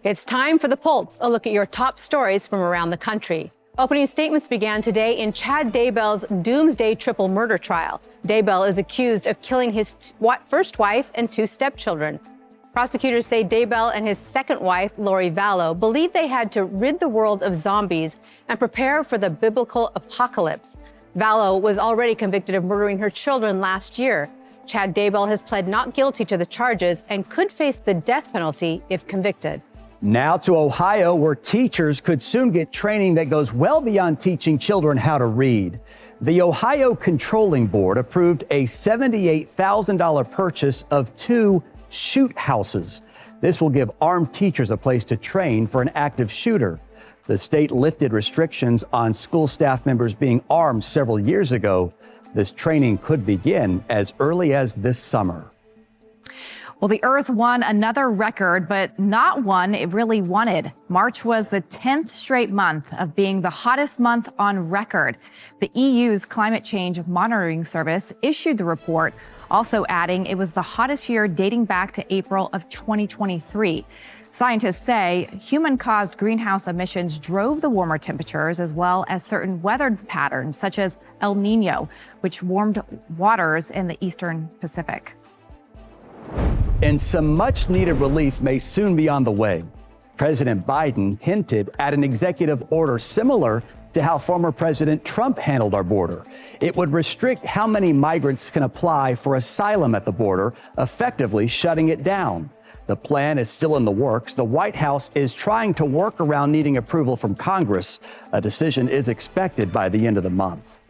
It's time for The Pulse, a look at your top stories from around the country. Opening statements began today in Chad Daybell's doomsday triple murder trial. Daybell is accused of killing his first wife and 2 stepchildren. Prosecutors say Daybell and his second wife, Lori Vallow, believed they had to rid the world of zombies and prepare for the biblical apocalypse. Vallow was already convicted of murdering her children last year. Chad Daybell has pled not guilty to the charges and could face the death penalty if convicted. Now to Ohio, where teachers could soon get training that goes well beyond teaching children how to read. The Ohio Controlling Board approved a $78,000 purchase of 2 shoot houses. This will give armed teachers a place to train for an active shooter. The state lifted restrictions on school staff members being armed several years ago. This training could begin as early as this summer. Well, the Earth won another record, but not one it really wanted. March was the 10th straight month of being the hottest month on record. The EU's climate change monitoring service issued the report, also adding it was the hottest year dating back to April of 2023. Scientists say human-caused greenhouse emissions drove the warmer temperatures, as well as certain weather patterns, such as El Nino, which warmed waters in the eastern Pacific. And some much-needed relief may soon be on the way. President Biden hinted at an executive order similar to how former President Trump handled our border. It would restrict how many migrants can apply for asylum at the border, effectively shutting it down. The plan is still in the works. The White House is trying to work around needing approval from Congress. A decision is expected by the end of the month.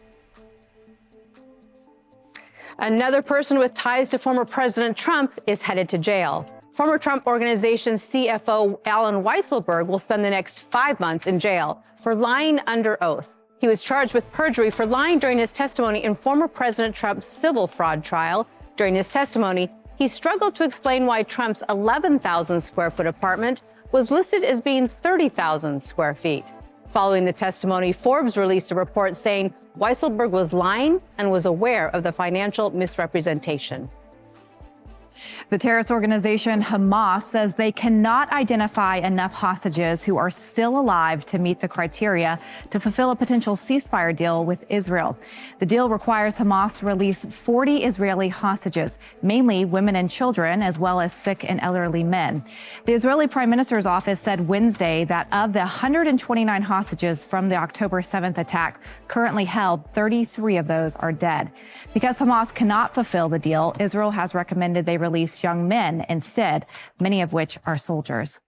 Another person with ties to former President Trump is headed to jail. Former Trump Organization CFO Alan Weisselberg will spend the next 5 months in jail for lying under oath. He was charged with perjury for lying during his testimony in former President Trump's civil fraud trial. During his testimony, he struggled to explain why Trump's 11,000 square foot apartment was listed as being 30,000 square feet. Following the testimony, Forbes released a report saying Weisselberg was lying and was aware of the financial misrepresentation. The terrorist organization Hamas says they cannot identify enough hostages who are still alive to meet the criteria to fulfill a potential ceasefire deal with Israel. The deal requires Hamas to release 40 Israeli hostages, mainly women and children, as well as sick and elderly men. The Israeli Prime Minister's office said Wednesday that of the 129 hostages from the October 7th attack currently held, 33 of those are dead. Because Hamas cannot fulfill the deal, Israel has recommended they release young men instead, many of which are soldiers.